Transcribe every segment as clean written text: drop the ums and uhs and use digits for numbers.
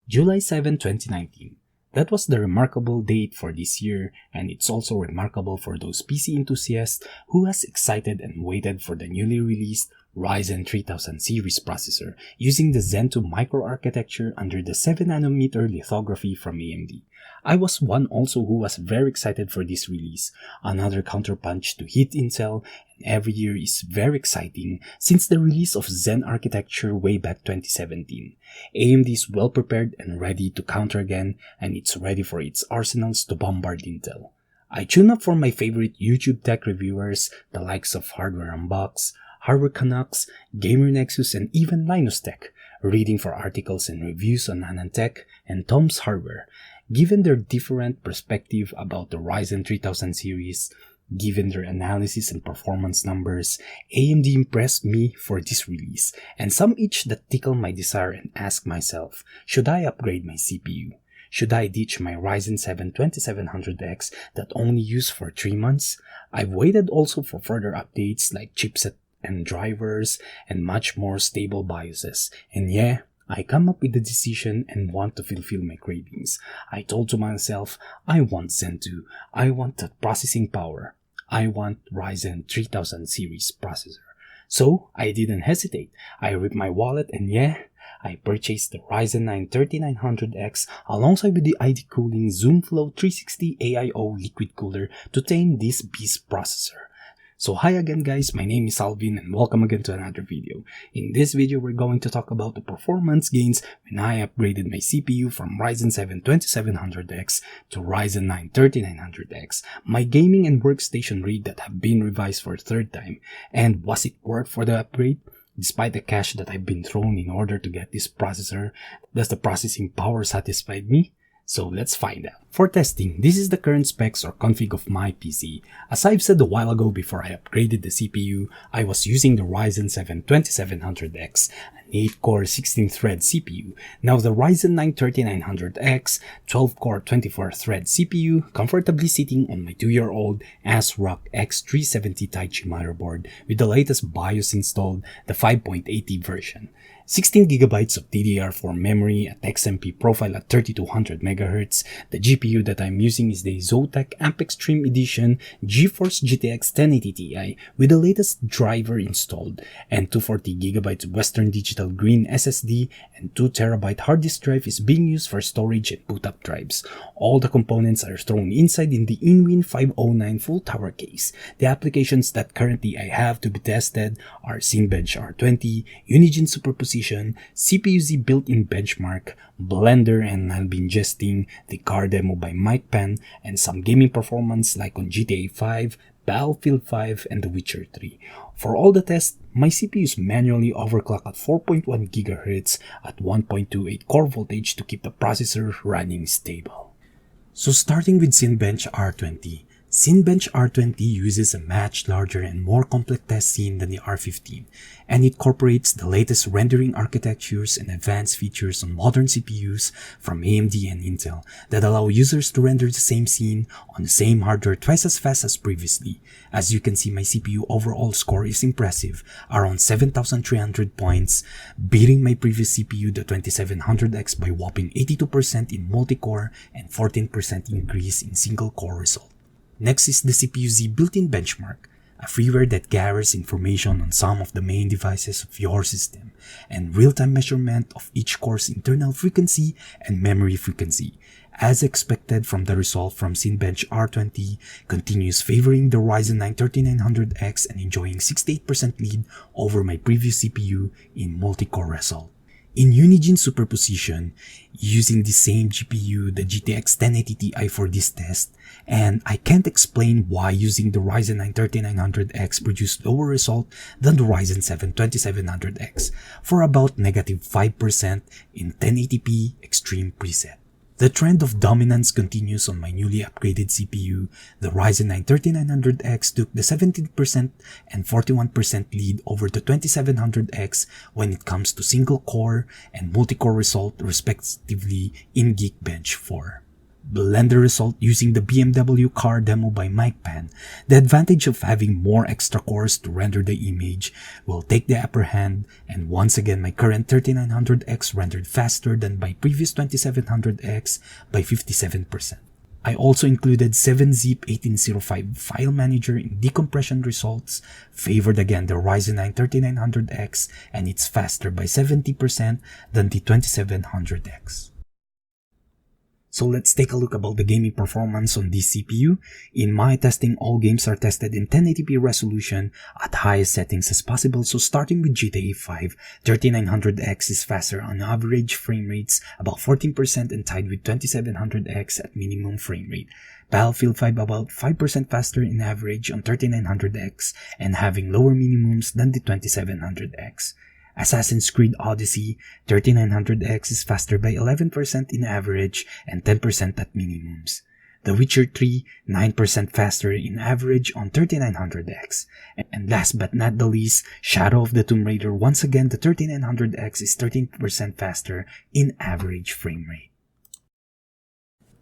July 7, 2019. That was the remarkable date for this year, and it's also remarkable for those PC enthusiasts who has excited and waited for the newly released Ryzen 3000 series processor using the Zen 2 microarchitecture under the 7nm lithography from AMD. I was one also who was very excited for this release, another counterpunch to hit Intel, and every year is very exciting since the release of Zen architecture way back 2017. AMD is well prepared and ready to counter again, and it's ready for its arsenals to bombard Intel. I tune up for my favorite YouTube tech reviewers, the likes of Hardware Unbox, Hardware Canucks, Gamer Nexus, and even Linus Tech, reading for articles and reviews on AnandTech and Tom's Hardware. Given their different perspective about the Ryzen 3000 series, given their analysis and performance numbers, AMD impressed me for this release, and some each that tickle my desire and ask myself, should I upgrade my CPU? Should I ditch my Ryzen 7 2700X that only used for 3 months? I've waited also for further updates like chipset and drivers and much more stable BIOSes, and yeah, I come up with the decision and want to fulfill my cravings. I told to myself, I want Zen 2, I want that processing power, I want Ryzen 3000 series processor. So I didn't hesitate, I ripped my wallet and yeah, I purchased the Ryzen 9 3900X alongside with the ID Cooling ZoomFlow 360 AIO liquid cooler to tame this beast processor. So hi again guys, my name is Alvin and welcome again to another video. In this video we're going to talk about the performance gains when I upgraded my CPU from Ryzen 7 2700X to Ryzen 9 3900X, my gaming and workstation rig that have been revised for a third time. And was it worth for the upgrade? Despite the cash that I've been thrown in order to get this processor, does the processing power satisfy me? So let's find out. For testing, this is the current specs or config of my PC. As I've said a while ago before I upgraded the CPU, I was using the Ryzen 7 2700X, an 8-core 16-thread CPU. Now the Ryzen 9 3900X, 12-core 24-thread CPU, comfortably sitting on my 2-year-old ASRock X370 Taichi motherboard with the latest BIOS installed, the 5.80 version. 16GB of DDR4 memory at XMP profile at 3200 MHz. The GPU that I'm using is the Zotac Amp Extreme Edition GeForce GTX 1080 Ti with the latest driver installed, and 240GB Western Digital Green SSD and 2TB hard disk drive is being used for storage and boot up drives. All the components are thrown inside in the Inwin 509 full tower case. The applications that currently I have to be tested are Cinebench R20, Unigine Superposition, CPU-Z built-in benchmark, Blender, and I'll be ingesting the car demo by Mike Pan and some gaming performance like on GTA 5, Battlefield 5, and The Witcher 3. For all the tests, my CPU is manually overclocked at 4.1 GHz at 1.28 core voltage to keep the processor running stable. So starting with Cinebench R20. Cinebench R20 uses a much larger and more complex test scene than the R15, and it incorporates the latest rendering architectures and advanced features on modern CPUs from AMD and Intel that allow users to render the same scene on the same hardware twice as fast as previously. As you can see, my CPU overall score is impressive, around 7,300 points, beating my previous CPU, the 2700X, by whopping 82% in multi-core and 14% increase in single-core result. Next is the CPU-Z built-in benchmark, a freeware that gathers information on some of the main devices of your system, and real-time measurement of each core's internal frequency and memory frequency. As expected from the result from Cinebench R20, continues favoring the Ryzen 9 3900X and enjoying 68% lead over my previous CPU in multi-core result. In Unigine Superposition, using the same GPU, the GTX 1080 Ti for this test, and I can't explain why using the Ryzen 9 3900X produced lower result than the Ryzen 7 2700X for about -5% in 1080p Extreme preset. The trend of dominance continues on my newly upgraded CPU. The Ryzen 9 3900X took the 17% and 41% lead over the 2700X when it comes to single core and multi-core result respectively in Geekbench 4. Blender result using the BMW car demo by Mike Pan. The advantage of having more extra cores to render the image will take the upper hand, and once again my current 3900X rendered faster than my previous 2700X by 57%. I also included 7-zip 1805 file manager in decompression results, favored again the Ryzen 9 3900X, and it's faster by 70% than the 2700X. So let's take a look about the gaming performance on this CPU. In my testing, all games are tested in 1080p resolution at highest settings as possible. So starting with GTA 5, 3900X is faster on average frame rates, about 14%, and tied with 2700X at minimum frame rate. Battlefield 5 about 5% faster in average on 3900X and having lower minimums than the 2700X. Assassin's Creed Odyssey 3900X is faster by 11% in average and 10% at minimums. The Witcher 3 9% faster in average on 3900X. And last but not the least, Shadow of the Tomb Raider, once again the 3900X is 13% faster in average frame rate.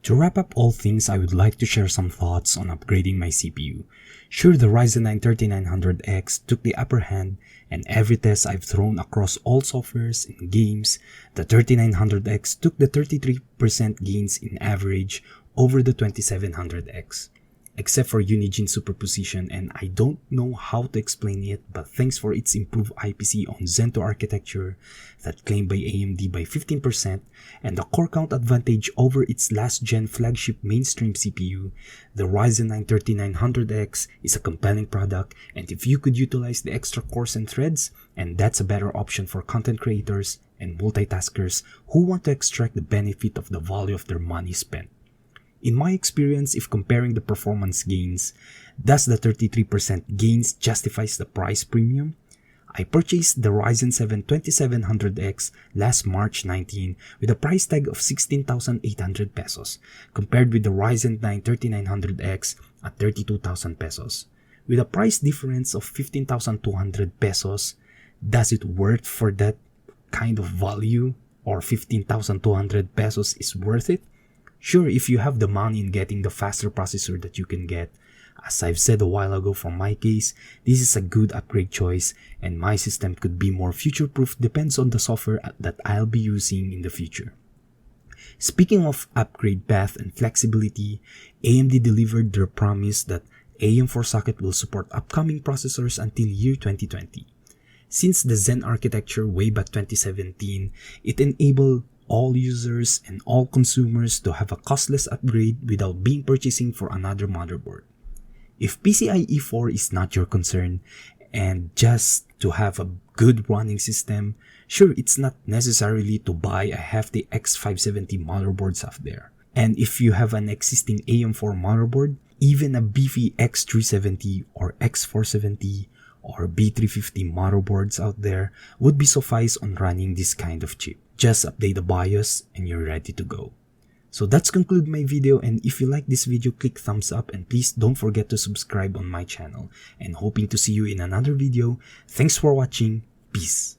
To wrap up all things, I would like to share some thoughts on upgrading my CPU. Sure, the Ryzen 9 3900X took the upper hand, and every test I've thrown across all softwares and games, the 3900X took the 33% gains in average over the 2700X. Except for Unigine superposition, and I don't know how to explain it, but thanks for its improved IPC on Zen 2 architecture that claimed by AMD by 15% and the core count advantage over its last gen flagship mainstream CPU, the Ryzen 9 3900X is a compelling product, and if you could utilize the extra cores and threads, and that's a better option for content creators and multitaskers who want to extract the benefit of the value of their money spent. In my experience, if comparing the performance gains, does the 33% gains justifies the price premium? I purchased the Ryzen 7 2700X last March 19 with a price tag of 16,800 pesos, compared with the Ryzen 9 3900X at 32,000 pesos. With a price difference of 15,200 pesos, does it worth for that kind of value, or 15,200 pesos is worth it? Sure, if you have the money in getting the faster processor that you can get. As I've said a while ago, for my case, this is a good upgrade choice, and my system could be more future-proof depends on the software that I'll be using in the future. Speaking of upgrade path and flexibility, AMD delivered their promise that AM4 socket will support upcoming processors until year 2020. Since the Zen architecture way back 2017, it enabled all users and all consumers to have a costless upgrade without being purchasing for another motherboard. If PCIe 4 is not your concern and just to have a good running system, sure, it's not necessarily to buy a hefty X570 motherboards out there. And if you have an existing AM4 motherboard, even a beefy X370 or X470 or B350 motherboards out there would be suffice on running this kind of chip. Just update the BIOS and you're ready to go. So that's conclude my video, and if you like this video, click thumbs up, and please don't forget to subscribe on my channel, and hoping to see you in another video. Thanks for watching. Peace.